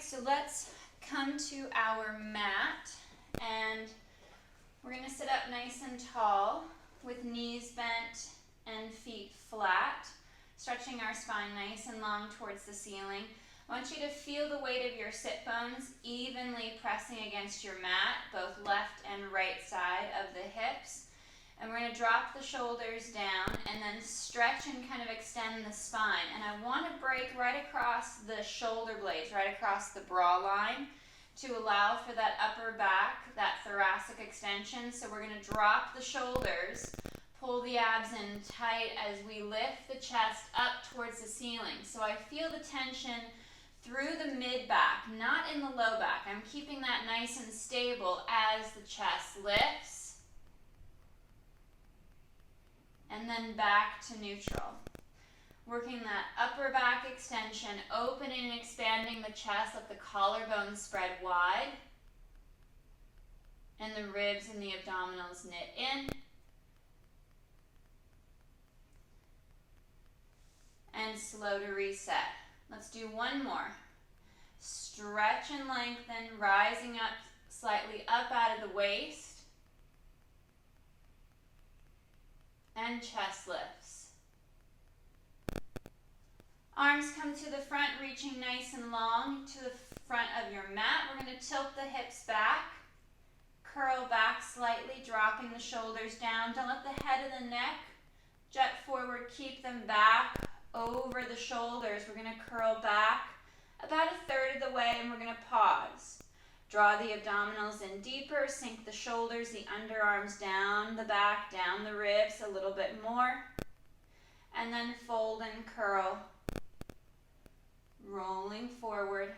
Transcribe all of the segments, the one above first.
so let's come to our mat, and we're going to sit up nice and tall with knees bent and feet flat, stretching our spine nice and long towards the ceiling. I want you to feel the weight of your sit bones evenly pressing against your mat, both left and right side of the hips. And we're going to drop the shoulders down and then stretch and kind of extend the spine. And I want to break right across the shoulder blades, right across the bra line, to allow for that upper back, that thoracic extension. So we're going to drop the shoulders, pull the abs in tight as we lift the chest up towards the ceiling. So I feel the tension through the mid-back, not in the low back. I'm keeping that nice and stable as the chest lifts. And then back to neutral. Working that upper back extension, opening and expanding the chest, let the collarbone spread wide. And the ribs and the abdominals knit in. And slow to reset. Let's do one more. Stretch and lengthen, rising up slightly up out of the waist. And chest lifts. Arms come to the front, reaching nice and long to the front of your mat. We're going to tilt the hips back, curl back slightly, dropping the shoulders down. Don't let the head of the neck jet forward. Keep them back over the shoulders. We're going to curl back about a third of the way, and we're going to pause. Draw the abdominals in deeper, sink the shoulders, the underarms down the back, down the ribs a little bit more. And then fold and curl. Rolling forward.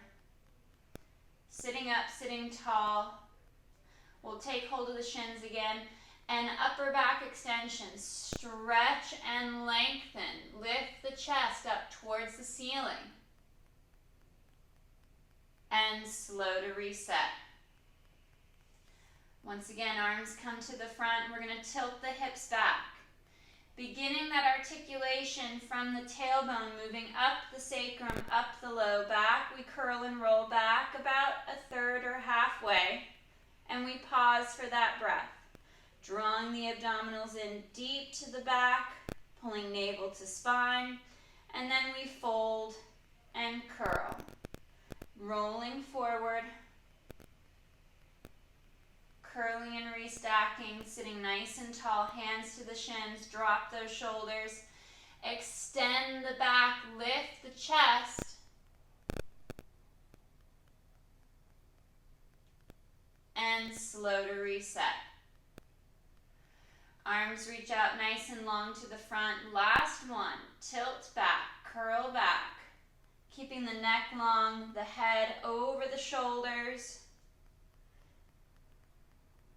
Sitting up, sitting tall. We'll take hold of the shins again. And upper back extension. Stretch and lengthen. Lift the chest up towards the ceiling. And slow to reset. Once again, arms come to the front. We're going to tilt the hips back. Beginning that articulation from the tailbone, moving up the sacrum, up the low back. We curl and roll back about a third or halfway. And we pause for that breath. Drawing the abdominals in deep to the back, pulling navel to spine. And then we fold and curl. Rolling forward, curling and restacking, sitting nice and tall, hands to the shins, drop those shoulders, extend the back, lift the chest, and slow to reset. Arms reach out nice and long to the front. Last one, tilt back, curl back. Keeping the neck long, the head over the shoulders.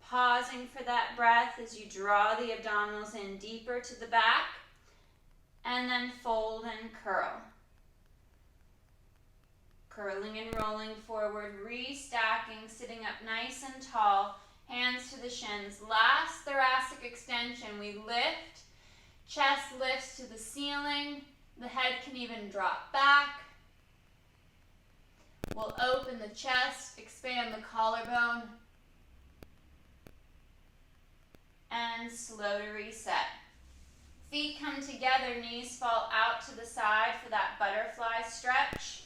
Pausing for that breath as you draw the abdominals in deeper to the back. And then fold and curl. Curling and rolling forward, restacking, sitting up nice and tall. Hands to the shins. Last thoracic extension. We lift. Chest lifts to the ceiling. The head can even drop back. We'll open the chest, expand the collarbone, and slow to reset. Feet come together, knees fall out to the side for that butterfly stretch.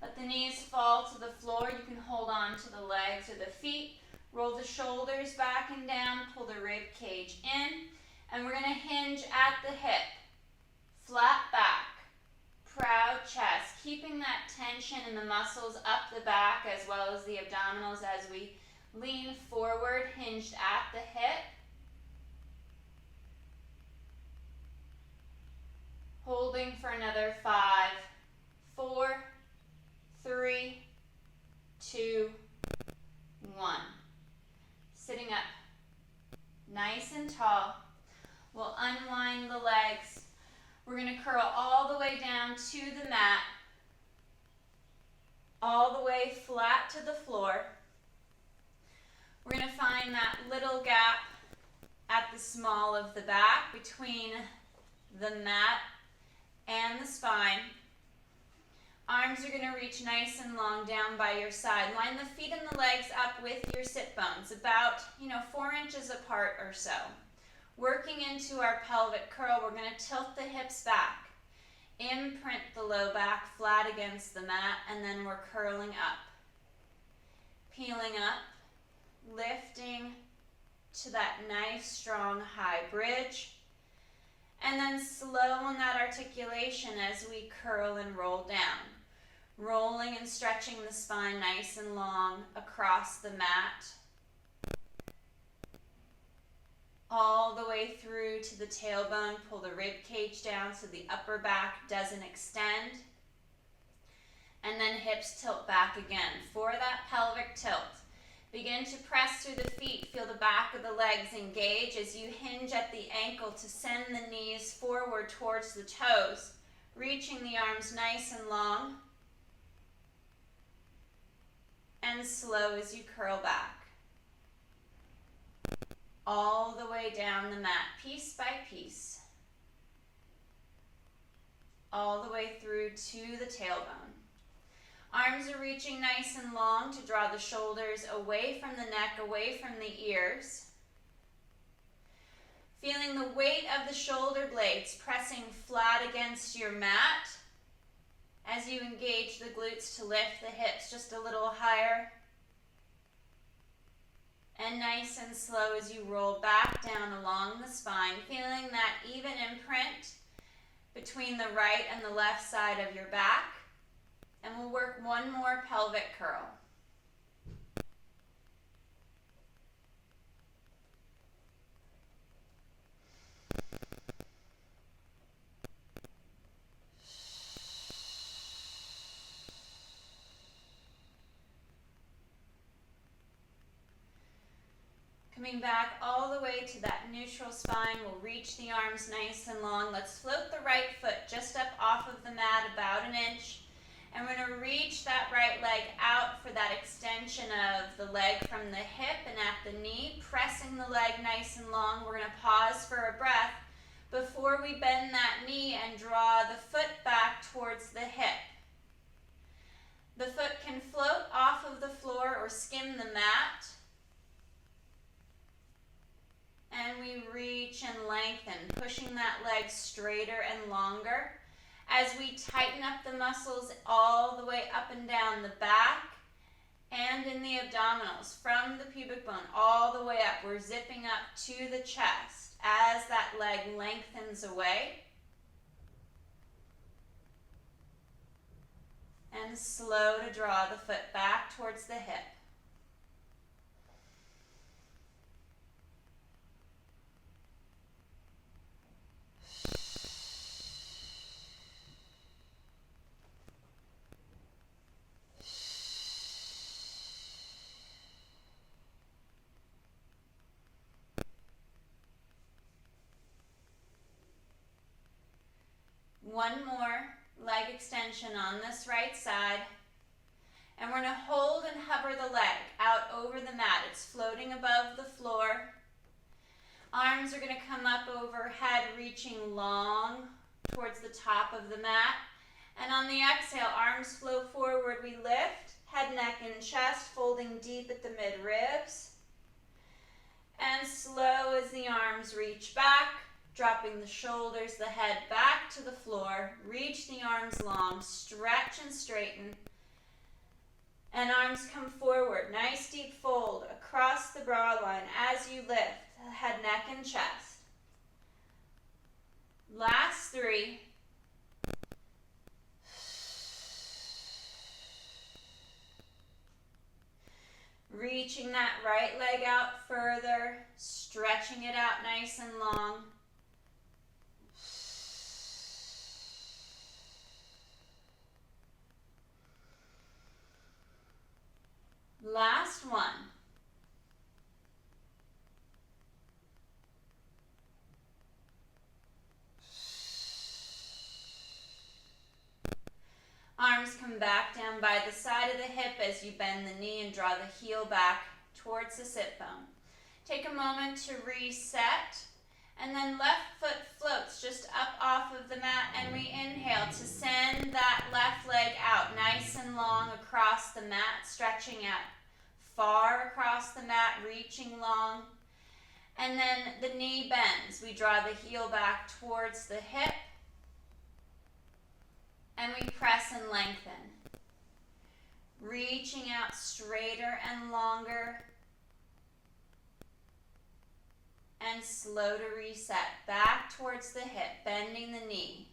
Let the knees fall to the floor. You can hold on to the legs or the feet. Roll the shoulders back and down, pull the rib cage in, and we're going to hinge at the hip. Flat back. Proud chest, keeping that tension in the muscles up the back as well as the abdominals as we lean forward, hinged at the hip. Holding for another 5, 4, 3, 2, 1. Sitting up nice and tall. We'll unwind the legs. We're going to curl all the way down to the mat, all the way flat to the floor. We're going to find that little gap at the small of the back between the mat and the spine. Arms Arms are going to reach nice and long down by your side. Line the feet and the legs up with your sit bones, about 4 inches apart or so. Working into our pelvic curl, we're going to tilt the hips back. Imprint the low back flat against the mat, and then we're curling up. Peeling up, lifting to that nice, strong, high bridge. And then slow on that articulation as we curl and roll down. Rolling and stretching the spine nice and long across the mat. All the way through to the tailbone. Pull the rib cage down so the upper back doesn't extend. And then hips tilt back again. For that pelvic tilt, begin to press through the feet. Feel the back of the legs engage as you hinge at the ankle to send the knees forward towards the toes, reaching the arms nice and long, and slow as you curl back. All the way down the mat, piece by piece. All the way through to the tailbone. Arms are reaching nice and long to draw the shoulders away from the neck, away from the ears. Feeling the weight of the shoulder blades pressing flat against your mat as you engage the glutes to lift the hips just a little higher. And nice and slow as you roll back down along the spine, feeling that even imprint between the right and the left side of your back. And we'll work one more pelvic curl. Coming back all the way to that neutral spine, we'll reach the arms nice and long. Let's float the right foot just up off of the mat about an inch. And we're going to reach that right leg out for that extension of the leg from the hip and at the knee, pressing the leg nice and long. We're going to pause for a breath before we bend that knee and draw the foot back towards the hip. The foot can float off of the floor or skim the mat. And we reach and lengthen, pushing that leg straighter and longer as we tighten up the muscles all the way up and down the back and in the abdominals, from the pubic bone all the way up. We're zipping up to the chest as that leg lengthens away. And slow to draw the foot back towards the hip. One more leg extension on this right side. And we're going to hold and hover the leg out over the mat. It's floating above the floor. Arms are going to come up overhead, reaching long towards the top of the mat. And on the exhale, arms flow forward. We lift, head, neck, and chest, folding deep at the mid-ribs. And slow as the arms reach back, dropping the shoulders, the head back to the floor. Reach the arms long, stretch and straighten. And arms come forward, nice deep fold across the brow line as you lift, head, neck, and chest. Last 3. Reaching that right leg out further, stretching it out nice and long. Last one. Arms come back down by the side of the hip as you bend the knee and draw the heel back towards the sit bone. Take a moment to reset, and then left foot floats just up off of the mat, and we inhale to send that left leg out nice the mat, stretching out far across the mat, reaching long. And then the knee bends. We draw the heel back towards the hip. And we press and lengthen. Reaching out straighter and longer. And slow to reset. Back towards the hip, bending the knee.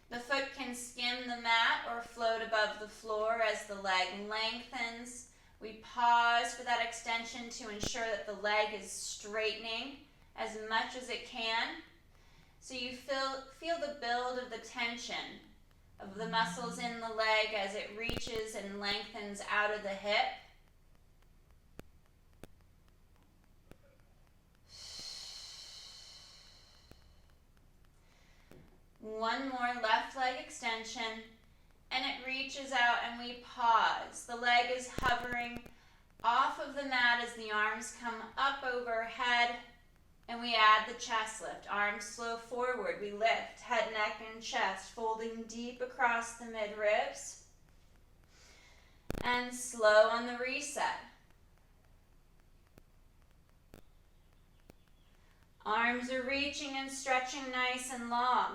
The foot can skim the mat or float above the floor as the leg lengthens. We pause for that extension to ensure that the leg is straightening as much as it can. So you feel the build of the tension of the muscles in the leg as it reaches and lengthens out of the hip. One more left leg extension, and it reaches out and we pause. The leg is hovering off of the mat as the arms come up overhead, and we add the chest lift. Arms flow forward. We lift head, neck, and chest, folding deep across the mid-ribs. And slow on the reset. Arms are reaching and stretching nice and long.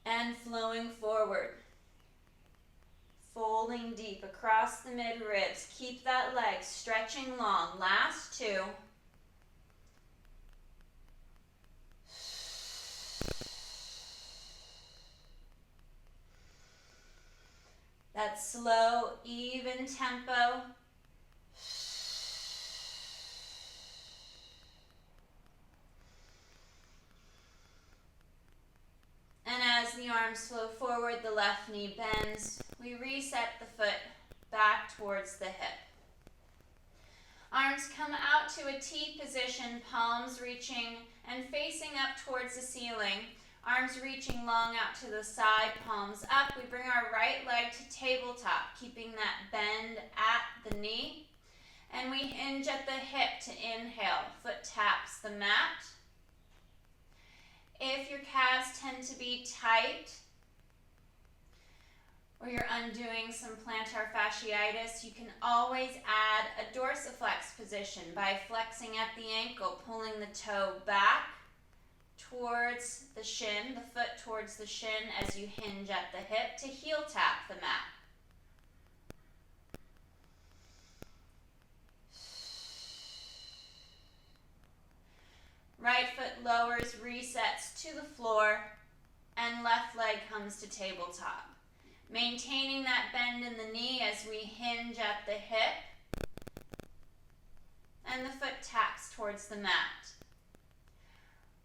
And flowing forward. Folding deep across the mid-ribs. Keep that leg stretching long. Last two. That slow, even tempo. And as the arms flow forward, the left knee bends. We reset the foot back towards the hip. Arms come out to a T position, palms reaching and facing up towards the ceiling. Arms reaching long out to the side, palms up. We bring our right leg to tabletop, keeping that bend at the knee. And we hinge at the hip to inhale. Foot taps the mat. If your calves tend to be tight, or you're undoing some plantar fasciitis, you can always add a dorsiflex position by flexing at the ankle, pulling the toe back towards the shin, the foot towards the shin as you hinge at the hip to heel tap the mat. Right foot lowers, resets to the floor, and left leg comes to tabletop. Maintaining that bend in the knee as we hinge at the hip, and the foot taps towards the mat.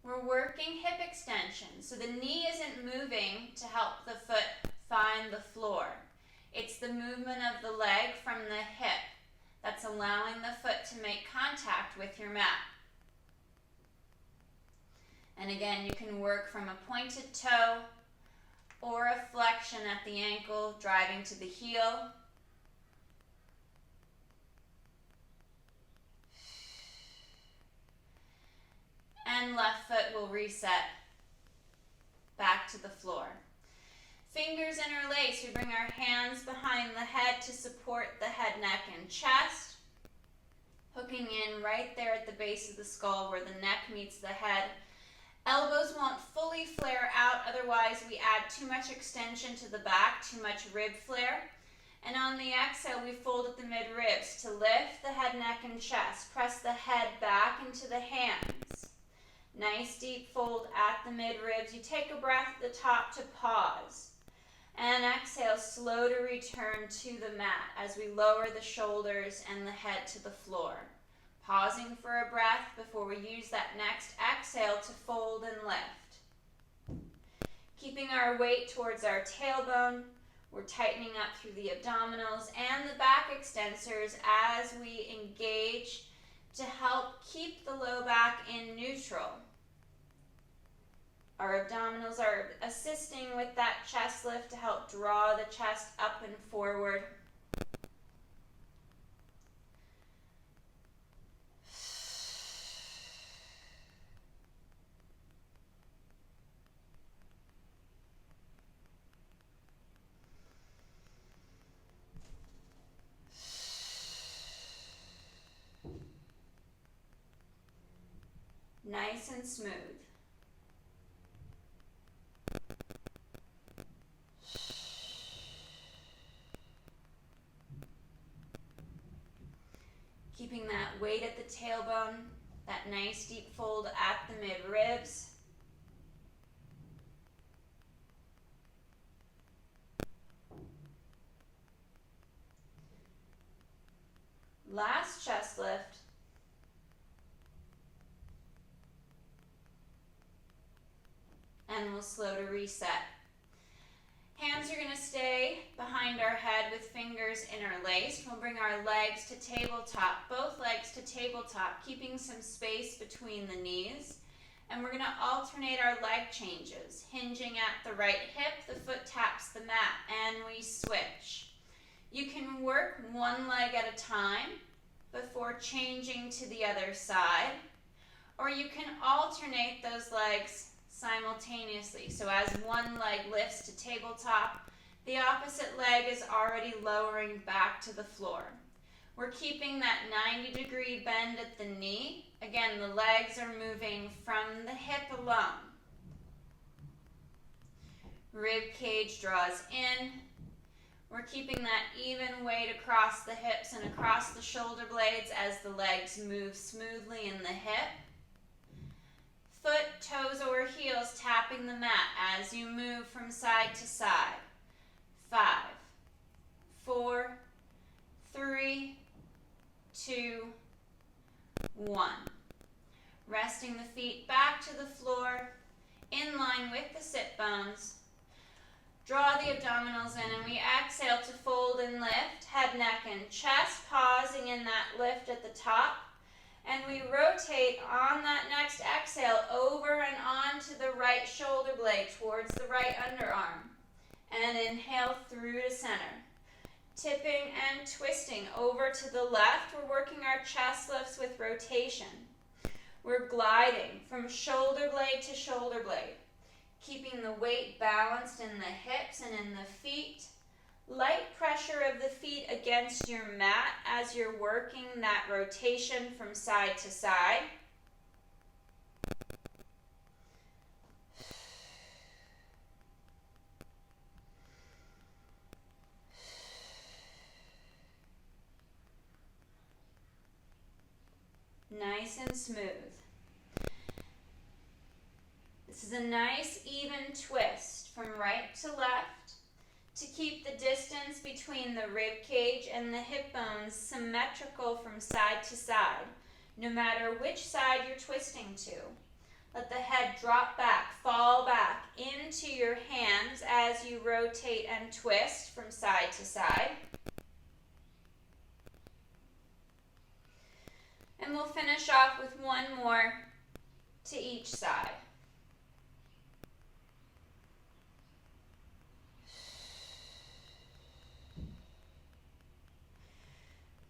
We're working hip extension, so the knee isn't moving to help the foot find the floor. It's the movement of the leg from the hip that's allowing the foot to make contact with your mat. And again, you can work from a pointed toe or a flexion at the ankle, driving to the heel. And left foot will reset back to the floor. Fingers interlace. We bring our hands behind the head to support the head, neck, and chest. Hooking in right there at the base of the skull where the neck meets the head. Elbows won't fully flare out, otherwise we add too much extension to the back, too much rib flare. And on the exhale, we fold at the mid-ribs to lift the head, neck, and chest. Press the head back into the hands. Nice deep fold at the mid-ribs. You take a breath at the top to pause. And exhale, slow to return to the mat as we lower the shoulders and the head to the floor. Pausing for a breath before we use that next exhale to fold and lift. Keeping our weight towards our tailbone, we're tightening up through the abdominals and the back extensors as we engage to help keep the low back in neutral. Our abdominals are assisting with that chest lift to help draw the chest up and forward. nice and smooth. Keeping that weight at the tailbone, that nice deep fold at the mid-ribs. Last chest lift. And we'll slow to reset. Hands are going to stay behind our head with fingers interlaced. We'll bring our legs to tabletop, both legs to tabletop, keeping some space between the knees. And we're going to alternate our leg changes. Hinging at the right hip, the foot taps the mat, and we switch. You can work one leg at a time before changing to the other side, or you can alternate those legs simultaneously. So as one leg lifts to tabletop, the opposite leg is already lowering back to the floor. We're keeping that 90-degree bend at the knee. Again, the legs are moving from the hip alone. Rib cage draws in. We're keeping that even weight across the hips and across the shoulder blades as the legs move smoothly in the hip. Foot, toes, or heels tapping the mat as you move from side to side. 5, 4, 3, 2, 1. Resting the feet back to the floor, in line with the sit bones. Draw the abdominals in, and we exhale to fold and lift, head, neck, and chest, pausing in that lift at the top. And we rotate on that next exhale over and on to the right shoulder blade towards the right underarm. And inhale through to center. Tipping and twisting over to the left. We're working our chest lifts with rotation. We're gliding from shoulder blade to shoulder blade. Keeping the weight balanced in the hips and in the feet. Light pressure of the feet against your mat as you're working that rotation from side to side. Nice and smooth. This is a nice even twist from right to left to keep the distance between the rib cage and the hip bones symmetrical from side to side, no matter which side you're twisting to. Let the head drop back, fall back into your hands as you rotate and twist from side to side. And we'll finish off with one more to each side.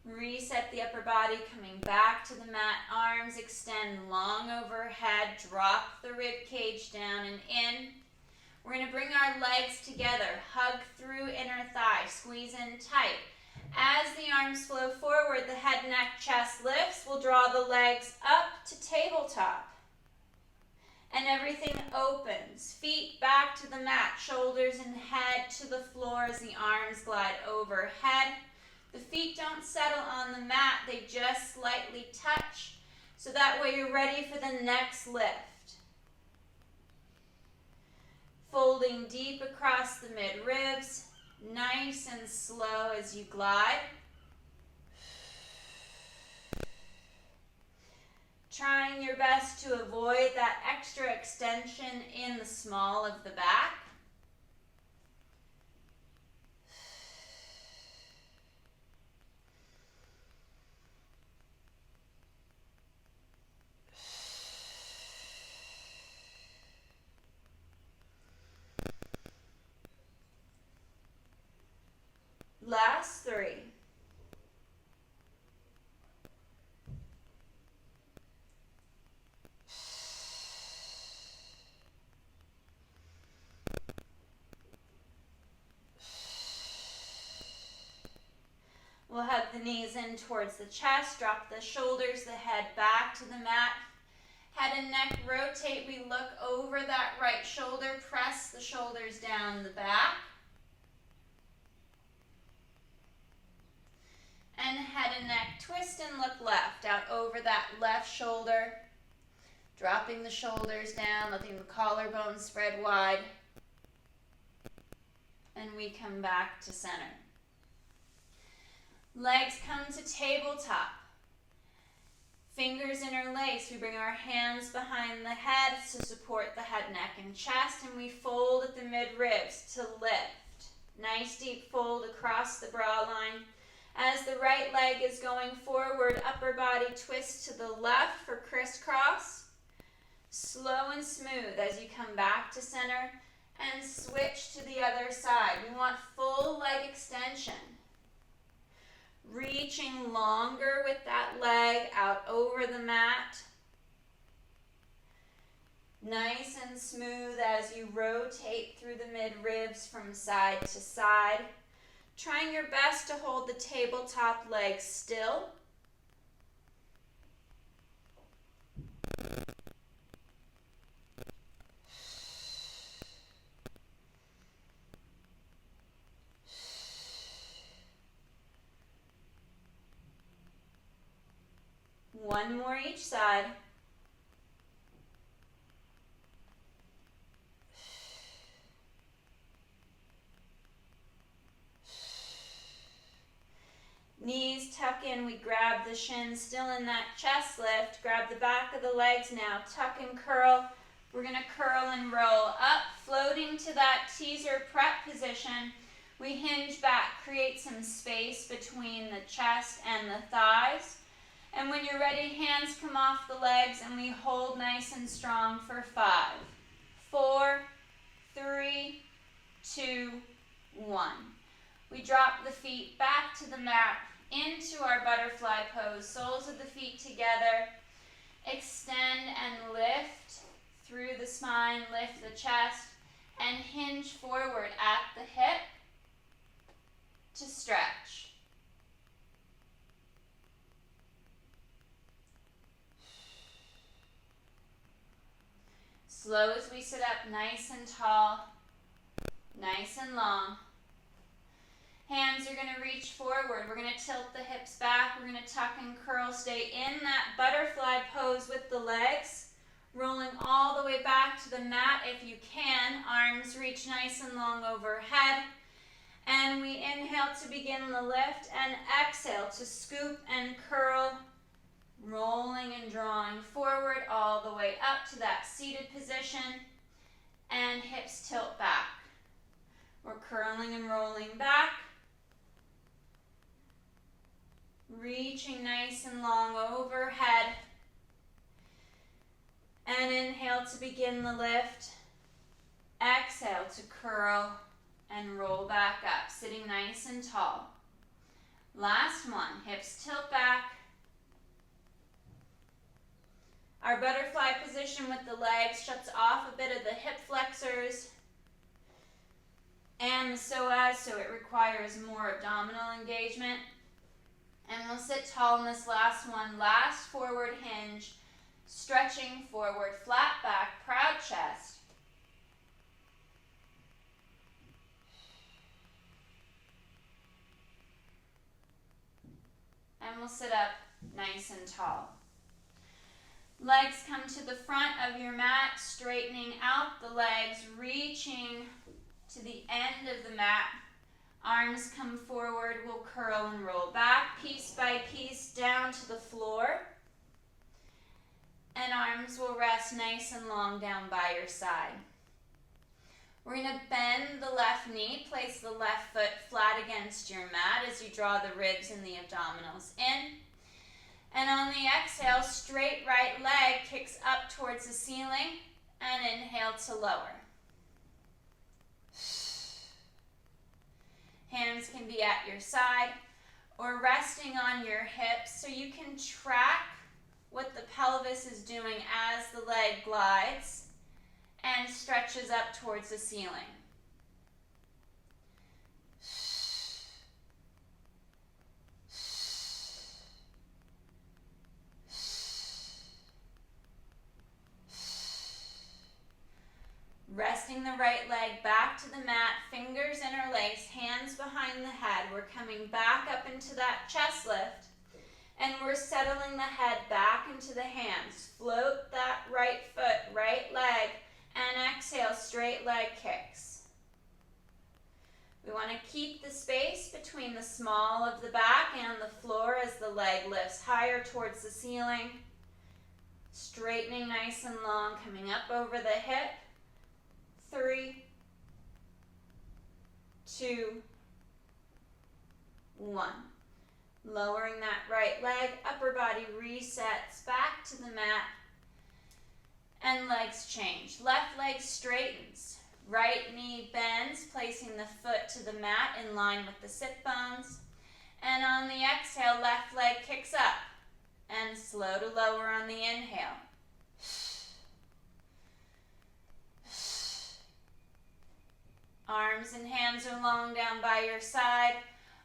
Reset the upper body, coming back to the mat. Arms extend long overhead. Drop the rib cage down and in. We're going to bring our legs together. Hug through inner thigh. Squeeze in tight. As the arms flow forward, the head, neck, chest lifts. We'll draw the legs up to tabletop. And everything opens. Feet back to the mat. Shoulders and head to the floor as the arms glide overhead. The feet don't settle on the mat, they just slightly touch. So that way you're ready for the next lift. Folding deep across the mid-ribs, nice and slow as you glide. Trying your best to avoid that extra extension in the small of the back. Last 3. We'll hug the knees in towards the chest, drop the shoulders, the head back to the mat, Head and neck rotate. We look over that right shoulder. Press the shoulders down the back. And head and neck twist and look left. Out over that left shoulder. Dropping the shoulders down, letting the collarbone spread wide. And we come back to center. Legs come to tabletop. Fingers interlace. We bring our hands behind the head to support the head, neck, and chest, and we fold at the mid-ribs to lift. Nice deep fold across the bra line. As the right leg is going forward, upper body twist to the left for crisscross. Slow and smooth as you come back to center and switch to the other side. We want full leg extension. Reaching longer with that leg out over the mat. Nice and smooth as you rotate through the mid-ribs from side to side. Trying your best to hold the tabletop leg still. One more each side. Knees tuck in, we grab the shins, still in that chest lift. Grab the back of the legs now, tuck and curl. We're gonna curl and roll up, floating to that teaser prep position. We hinge back, create some space between the chest and the thighs. And when you're ready, hands come off the legs and we hold nice and strong for 5, 4, 3, 2, 1. We drop the feet back to the mat into our butterfly pose. Soles of the feet together. Extend and lift through the spine, lift the chest, and hinge forward at the hip to stretch. Slow as we sit up, nice and tall, nice and long. Hands are going to reach forward. We're going to tilt the hips back. We're going to tuck and curl. Stay in that butterfly pose with the legs. Rolling all the way back to the mat if you can. Arms reach nice and long overhead. And we inhale to begin the lift and exhale to scoop and curl. Rolling and drawing forward all the way up to that seated position. And hips tilt back. We're curling and rolling back. Reaching nice and long overhead. And inhale to begin the lift. Exhale to curl and roll back up, sitting nice and tall. Last one, hips tilt back. Our butterfly position with the legs shuts off a bit of the hip flexors and the psoas, so it requires more abdominal engagement. And we'll sit tall in this last one. Last forward hinge, stretching forward, flat back, proud chest. And we'll sit up nice and tall. Legs come to the front of your mat, straightening out the legs, reaching to the end of the mat. Arms come forward, we'll curl and roll back, piece by piece, down to the floor. And arms will rest nice and long down by your side. We're going to bend the left knee, place the left foot flat against your mat as you draw the ribs and the abdominals in. And on the exhale, straight right leg kicks up towards the ceiling and inhale to lower. Hands can be at your side or resting on your hips so you can track what the pelvis is doing as the leg glides and stretches up towards the ceiling. Resting the right leg back to the mat, fingers interlace, hands behind the head. We're coming back up into that chest lift, and we're settling the head back into the hands. Float that right foot, right leg, and exhale, straight leg kicks. We want to keep the space between the small of the back and the floor as the leg lifts higher towards the ceiling. Straightening nice and long, coming up over the hip. 3, 2, 1. Lowering that right leg, upper body resets back to the mat, and legs change. Left leg straightens, right knee bends, placing the foot to the mat in line with the sit bones. And on the exhale, left leg kicks up, and slow to lower on the inhale. Arms and hands are long down by your side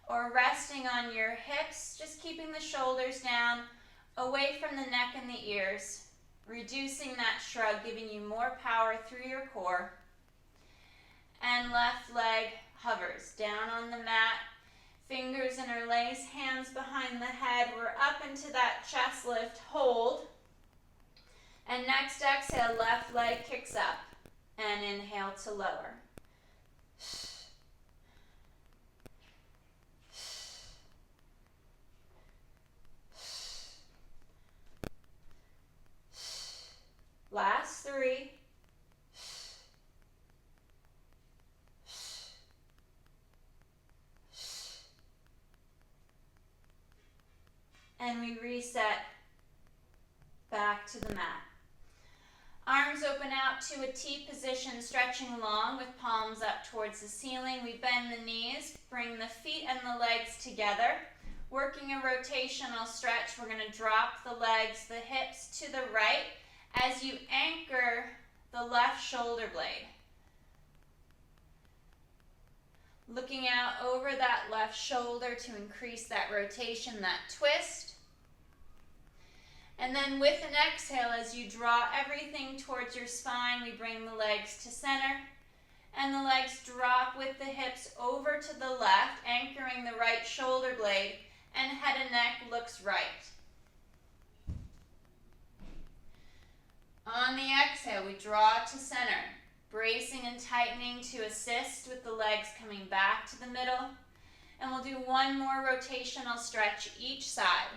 or resting on your hips, just keeping the shoulders down, away from the neck and the ears, reducing that shrug, giving you more power through your core. And left leg hovers down on the mat, fingers interlace, hands behind the head. We're up into that chest lift, hold. And next exhale, left leg kicks up, and inhale to lower. Last 3. And we reset back to the mat. Arms open out to a T position, stretching long with palms up towards the ceiling. We bend the knees, bring the feet and the legs together. Working a rotational stretch, we're going to drop the legs, the hips to the right as you anchor the left shoulder blade. Looking out over that left shoulder to increase that rotation, that twist. And then with an exhale, as you draw everything towards your spine, we bring the legs to center. And the legs drop with the hips over to the left, anchoring the right shoulder blade, and head and neck looks right. On the exhale, we draw to center, bracing and tightening to assist with the legs coming back to the middle. And we'll do one more rotational stretch each side.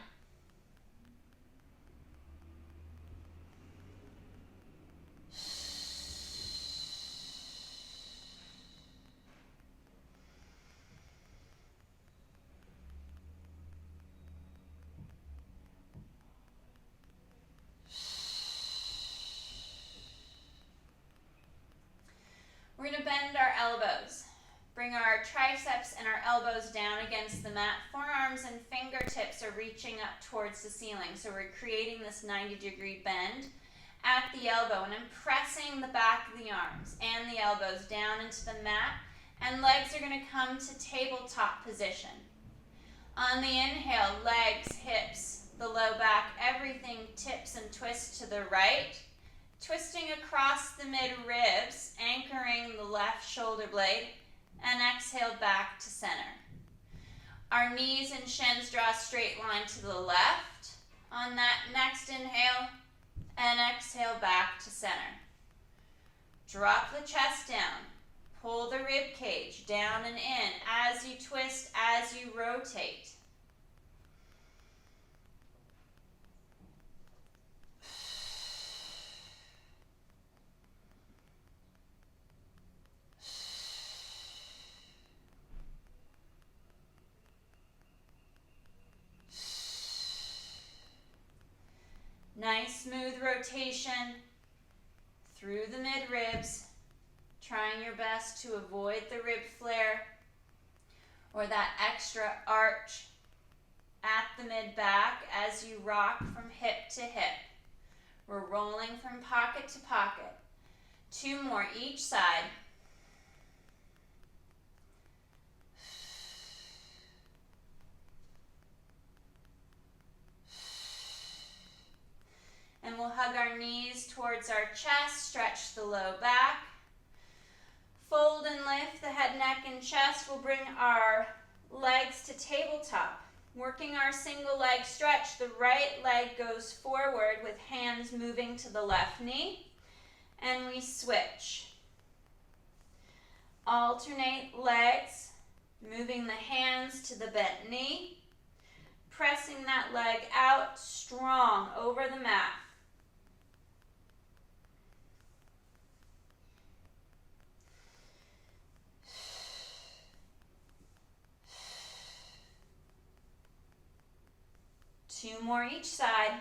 We're going to bend our elbows. Bring our triceps and our elbows down against the mat. Forearms and fingertips are reaching up towards the ceiling. So we're creating this 90-degree bend at the elbow. And I'm pressing the back of the arms and the elbows down into the mat. And legs are going to come to tabletop position. On the inhale, legs, hips, the low back, everything tips and twists to the right. Twisting across the mid-ribs, anchoring the left shoulder blade, and exhale back to center. Our knees and shins draw a straight line to the left. On that next inhale, and exhale back to center. Drop the chest down. Pull the rib cage down and in as you twist, as you rotate. Nice smooth rotation through the mid-ribs, trying your best to avoid the rib flare or that extra arch at the mid-back as you rock from hip to hip. We're rolling from pocket to pocket. 2 more each side. And we'll hug our knees towards our chest, stretch the low back, Fold and lift the head, neck, and chest. We'll bring our legs to tabletop. Working our single leg stretch, the right leg goes forward with hands moving to the left knee, and we switch. Alternate legs, moving the hands to the bent knee, pressing that leg out strong over the mat. Two more each side.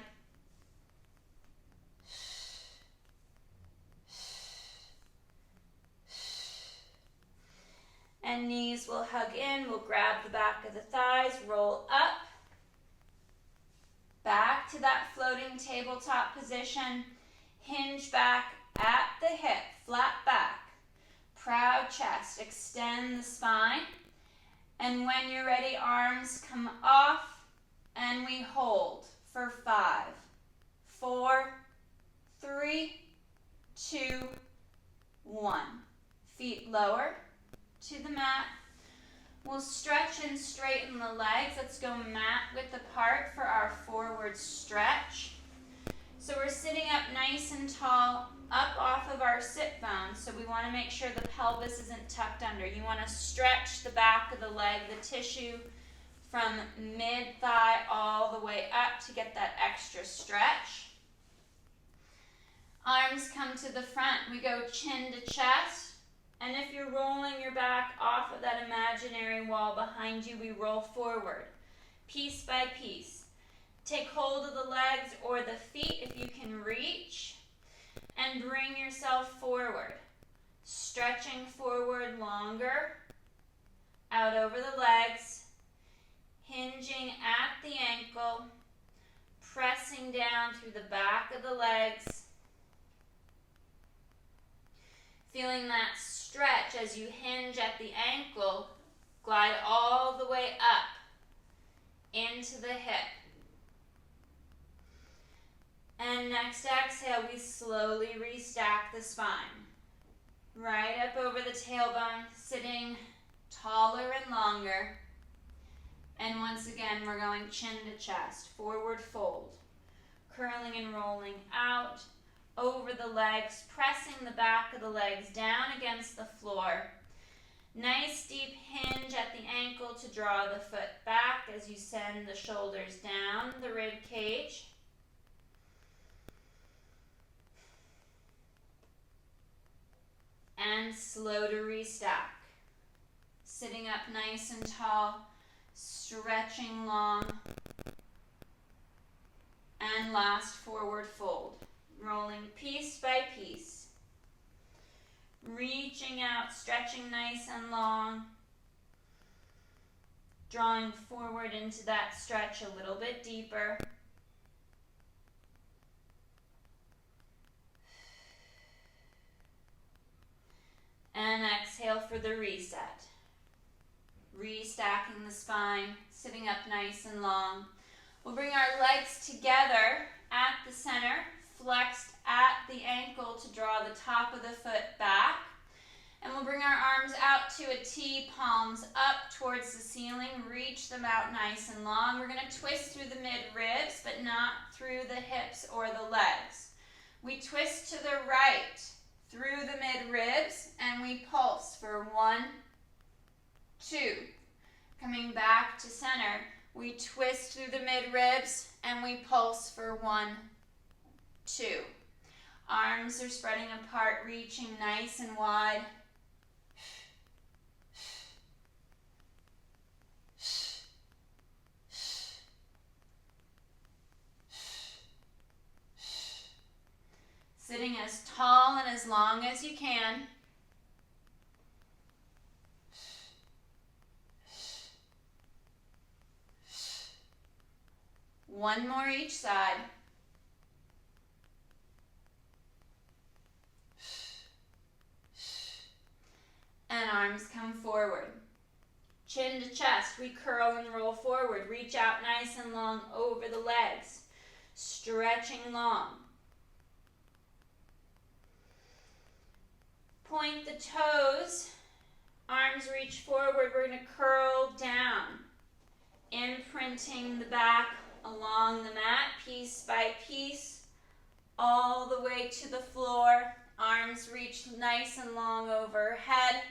And knees will hug in. We'll grab the back of the thighs, roll up. Back to that floating tabletop position. Hinge back at the hip, flat back. Proud chest, extend the spine. And when you're ready, arms come off. And we hold for 5, 4, 3, 2, 1. Feet lower to the mat. We'll stretch and straighten the legs. Let's go mat width apart for our forward stretch. So we're sitting up nice and tall, up off of our sit bones. So we want to make sure the pelvis isn't tucked under. You want to stretch the back of the leg, the tissue, from mid-thigh all the way up to get that extra stretch. Arms come to the front. We go chin to chest. And if you're rolling your back off of that imaginary wall behind you, we roll forward, piece by piece. Take hold of the legs or the feet if you can reach, and bring yourself forward. Stretching forward longer, out over the legs. Hinging at the ankle, pressing down through the back of the legs. Feeling that stretch as you hinge at the ankle, glide all the way up into the hip. And next exhale, we slowly restack the spine. Right up over the tailbone, sitting taller and longer. And once again, we're going chin to chest, forward fold, curling and rolling out, over the legs, pressing the back of the legs down against the floor. Nice deep hinge at the ankle to draw the foot back as you send the shoulders down the rib cage. And slow to restack. Sitting up nice and tall. Stretching long, and last forward fold, rolling piece by piece, reaching out, stretching nice and long, drawing forward into that stretch a little bit deeper, and exhale for the reset. Restacking the spine, sitting up nice and long. We'll bring our legs together at the center, flexed at the ankle to draw the top of the foot back. And we'll bring our arms out to a T, palms up towards the ceiling, reach them out nice and long. We're going to twist through the mid-ribs, but not through the hips or the legs. We twist to the right through the mid-ribs, and we pulse for 1, 2. Coming back to center, we twist through the mid-ribs and we pulse for 1, 2. Arms are spreading apart, reaching nice and wide. Sitting as tall and as long as you can. One more each side. And arms come forward. Chin to chest, we curl and roll forward. Reach out nice and long over the legs. Stretching long. Point the toes, arms reach forward, we're going to curl down, imprinting the back along the mat, piece by piece, all the way to the floor. Arms reach nice and long overhead,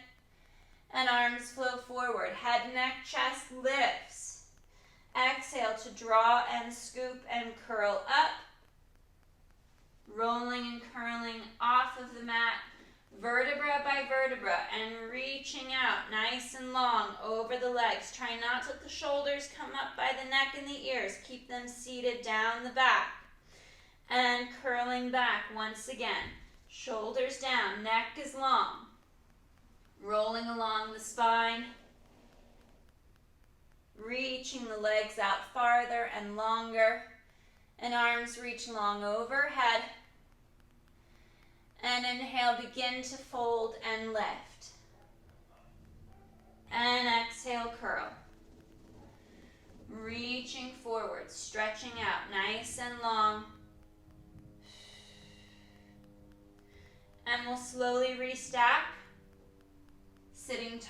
and arms flow forward. Head, neck, chest lifts. Exhale to draw and scoop and curl up. Rolling and curling off of the mat, vertebra by vertebra, and reaching out nice and long over the legs. Try not to let the shoulders come up by the neck and the ears. Keep them seated down the back. And curling back once again. Shoulders down, neck is long. Rolling along the spine. Reaching the legs out farther and longer. And arms reach long overhead. And inhale, begin to fold and lift. And exhale, curl. Reaching forward, stretching out nice and long. And we'll slowly restack, sitting